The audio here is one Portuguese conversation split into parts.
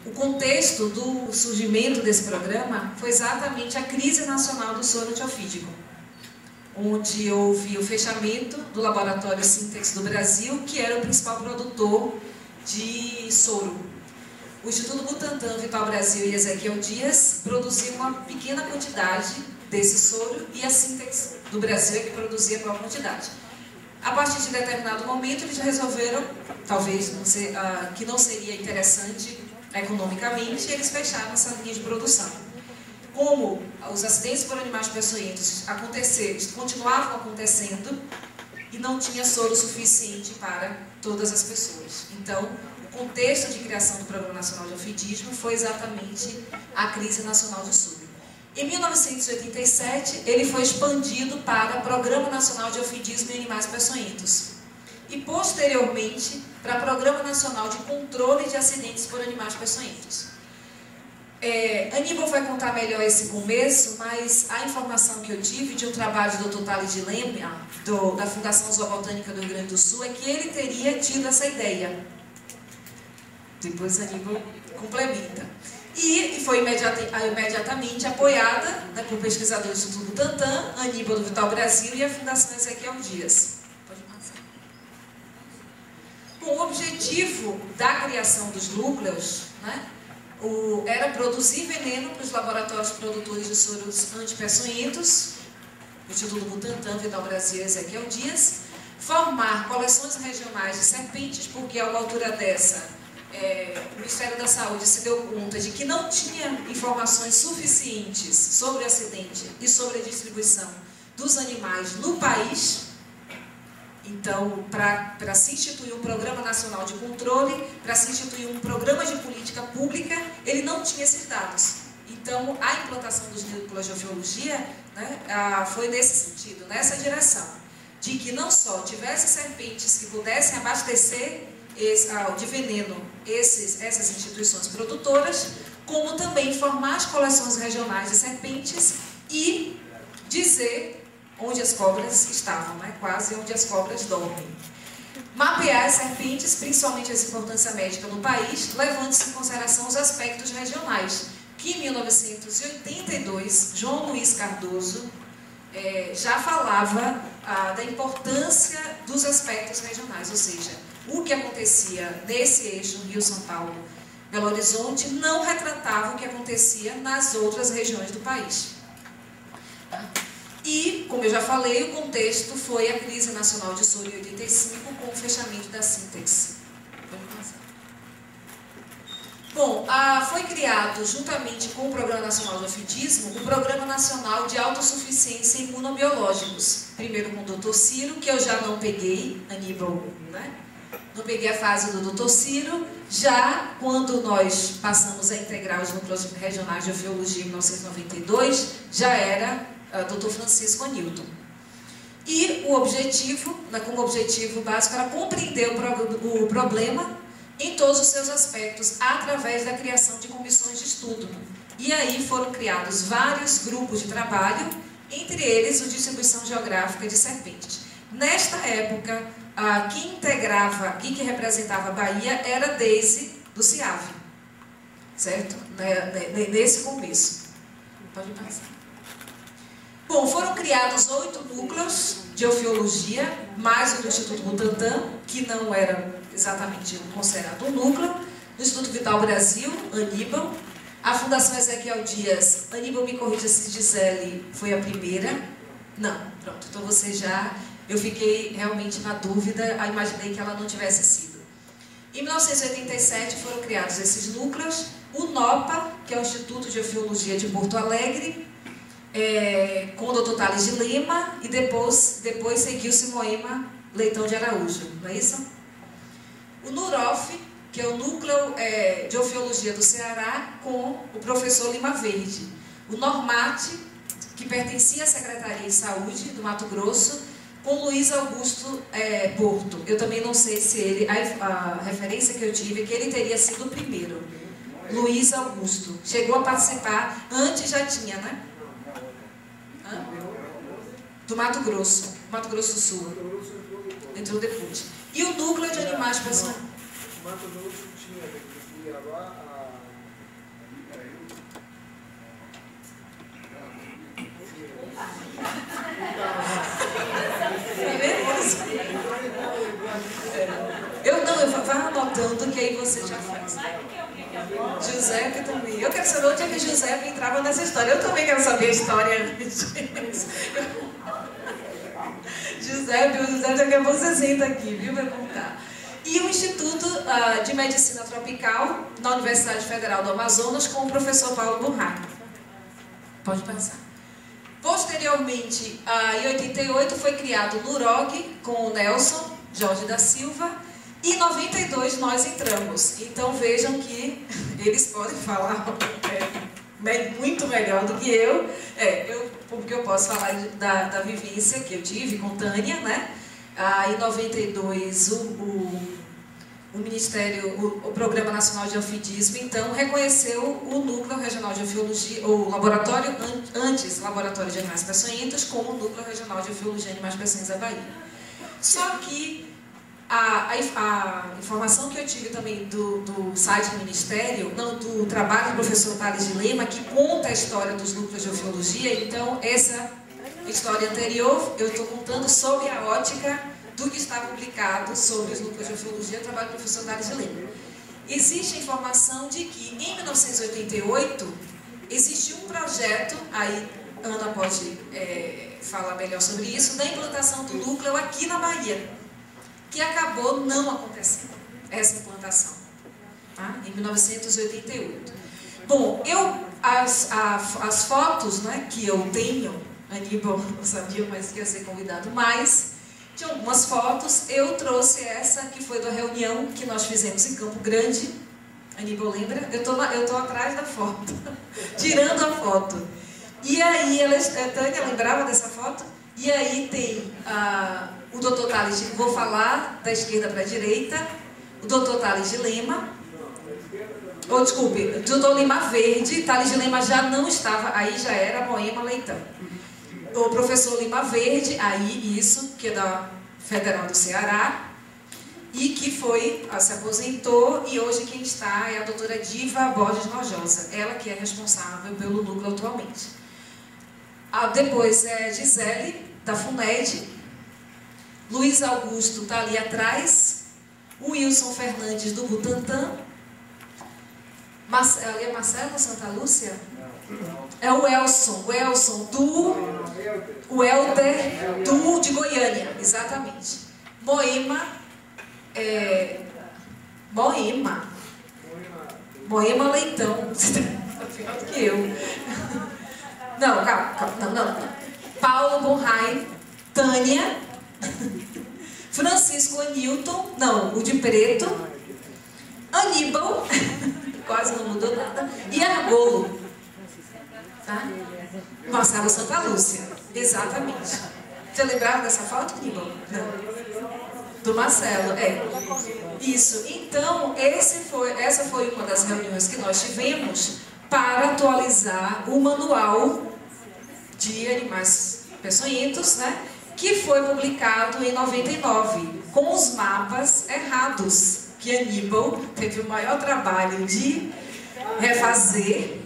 o contexto do surgimento desse programa foi exatamente a crise nacional do soro antiofídico, onde houve o fechamento do laboratório Sintex do Brasil, que era o principal produtor de soro. O Instituto Butantan, Vital Brasil e Ezequiel Dias produziam uma pequena quantidade desse soro e a Sintex do Brasil é que produzia a maior quantidade. A partir de determinado momento, eles resolveram, talvez que não seria interessante economicamente, e eles fecharam essa linha de produção. Como os acidentes por animais peçonhentos continuavam acontecendo e não tinha soro suficiente para todas as pessoas. Então, o contexto de criação do Programa Nacional de Ofidismo foi exatamente a crise nacional de soro. Em 1987, ele foi expandido para o Programa Nacional de Ofidismo em Animais Peçonhentos e, posteriormente, para o Programa Nacional de Controle de Acidentes por Animais Peçonhentos. Aníbal vai contar melhor esse começo, mas a informação que eu tive de um trabalho do Dr. Tales de Lema, da Fundação Zoobotânica do Rio Grande do Sul, é que ele teria tido essa ideia. Depois Aníbal complementa. E foi imediatamente apoiada, né, por pesquisadores do Instituto Butantan, Aníbal do Vital Brasil e a Fundação Ezequiel Dias. Pode passar. Bom, o objetivo da criação dos núcleos, né, era produzir veneno para os laboratórios produtores de soros antipeçonhentos, o Instituto Butantan, Vital Brasil e Ezequiel Dias, formar coleções regionais de serpentes, porque a uma altura dessa o Ministério da Saúde se deu conta de que não tinha informações suficientes sobre o acidente e sobre a distribuição dos animais no país. Então, para se instituir um Programa Nacional de Controle, para se instituir um programa de política pública, ele não tinha esses dados. Então, a implantação dos núcleos de ofiologia, né, foi nesse sentido, nessa direção, de que não só tivesse serpentes que pudessem abastecer de veneno essas instituições produtoras, como também formar as coleções regionais de serpentes e dizer onde as cobras estavam, né? Quase onde as cobras dormem. Mapear as serpentes, principalmente essa importância médica no país, levando-se em consideração os aspectos regionais, que em 1982, João Luiz Cardoso já falava da importância dos aspectos regionais, ou seja, o que acontecia nesse eixo Rio-São Paulo, Belo Horizonte, não retratava o que acontecia nas outras regiões do país. E, como eu já falei, o contexto foi a crise nacional de soro em 85, com o fechamento da Sintex. Bom, foi criado, juntamente com o Programa Nacional de Ofidismo, o Programa Nacional de Autossuficiência em Imunobiológicos. Primeiro com o Dr. Ciro, que eu já não peguei, Aníbal, né? Não peguei a fase do Dr. Ciro, já quando nós passamos a integrar os núcleos regionais de ofiologia em 1992, já era Dr. Francisco Anilton. E o objetivo, como objetivo básico, era compreender o problema em todos os seus aspectos, através da criação de comissões de estudo. E aí foram criados vários grupos de trabalho, entre eles o Distribuição Geográfica de Serpentes. Nesta época, quem que representava a Bahia era Deise do CIAV, certo? Nesse começo. Pode passar. Bom, foram criados 8 núcleos de ofiologia, mais o do Instituto Butantan, que não era exatamente considerado um núcleo, no Instituto Vital Brasil, Aníbal, a Fundação Ezequiel Dias, Aníbal me corrija se Gisele foi a primeira. Não, pronto, então você já... Eu fiquei realmente na dúvida, imaginei que ela não tivesse sido. Em 1987 foram criados esses núcleos, o NOPA, que é o Instituto de Ofiologia de Porto Alegre, com o Dr. Tales de Lema, e depois seguiu-se Moema Leitão de Araújo, não é isso? O NUROF, que é o Núcleo de Ofiologia do Ceará, com o professor Lima Verde. O NORMAT, que pertencia à Secretaria de Saúde do Mato Grosso, com Luiz Augusto Porto. Eu também não sei se ele... A referência que eu tive é que ele teria sido o primeiro. Luiz Augusto. Chegou a participar, antes já tinha, né? Do Mato Grosso do Sul. Entrou depois. E o Núcleo de Animais Peçonhentos. O Mato Grosso tinha, ia lá, vá anotando que aí você já faz. Giuseppe também. Eu quero saber onde é que Giuseppe entrava nessa história. Eu também quero saber a história. Giuseppe, o José daqui a pouco você senta aqui, viu, para contar. E o Instituto de Medicina Tropical na Universidade Federal do Amazonas com o professor Paulo Burrac. Pode passar. Posteriormente, em 88, foi criado o NUROG com o Nelson Jorge da Silva. E em 92 nós entramos. Então vejam que eles podem falar muito melhor do que eu. Porque eu posso falar da vivência que eu tive com Tânia, né? Em 92 o Ministério, o Programa Nacional de Geofidismo, então, reconheceu o Núcleo Regional de Geofiologia, o laboratório, antes Laboratório de Animais Peçonhentos, como o Núcleo Regional de Geofiologia e Animais Peçonhentos da Bahia. Só que a informação que eu tive também do site do Ministério, do trabalho do professor Thales de Lema, que conta a história dos núcleos de geofiologia, então essa história anterior eu estou contando sob a ótica do que está publicado sobre os núcleos de geofiologia, o trabalho do professor Thales de Lema. Existe a informação de que em 1988 existe um projeto, aí Ana pode falar melhor sobre isso, da implantação do núcleo aqui na Bahia, que acabou não acontecendo, essa implantação, tá? Em 1988. Bom, as fotos, né, que eu tenho, Aníbal não sabia, mas ia ser convidado mais, de algumas fotos, eu trouxe essa que foi da reunião que nós fizemos em Campo Grande. Aníbal lembra? Eu tô atrás da foto, tirando a foto. E aí, a Tânia lembrava dessa foto? E aí tem o Dr. Thales, vou falar da esquerda para a direita, o Dr. Thales de Lema, o Dr. Lima Verde, Thales de Lema já não estava, aí já era Moema Leitão. O professor Lima Verde, aí isso, que é da Federal do Ceará, e que se aposentou, e hoje quem está é a doutora Diva Borges Nojosa, ela que é responsável pelo núcleo atualmente. Depois é Gisele, da FUNED, Luiz Augusto está ali atrás, o Wilson Fernandes do Butantan, ali é Marcelo Santa Lúcia? É o Elson o Helder de Goiânia, exatamente. Moema Leitão, você está pior do que eu. Não, calma, não. Paulo Bonheim, Tânia, Francisco Anilton, não, o de preto, Aníbal, quase não mudou nada, e Argolo, tá? Marcelo Santa Lúcia, exatamente. Você lembrava dessa foto, Aníbal? Não. Do Marcelo, Isso. Então, essa foi uma das reuniões que nós tivemos para atualizar o manual de animais peçonhentos, né, que foi publicado em 99, com os mapas errados, que Aníbal teve o maior trabalho de refazer,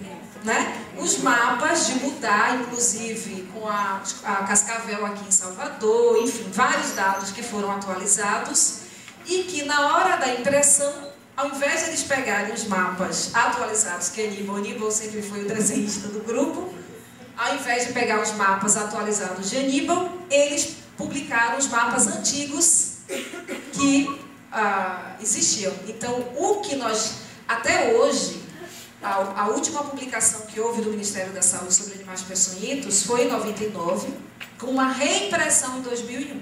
né, os mapas, de mudar, inclusive com a Cascavel aqui em Salvador, enfim, vários dados que foram atualizados, e que na hora da impressão, ao invés de eles pegarem os mapas atualizados, que Aníbal sempre foi o desenhista do grupo, ao invés de pegar os mapas atualizados de Aníbal, eles publicaram os mapas antigos que existiam. Então, o que nós, até hoje, a última publicação que houve do Ministério da Saúde sobre animais peçonhentos foi em 99, com uma reimpressão em 2001.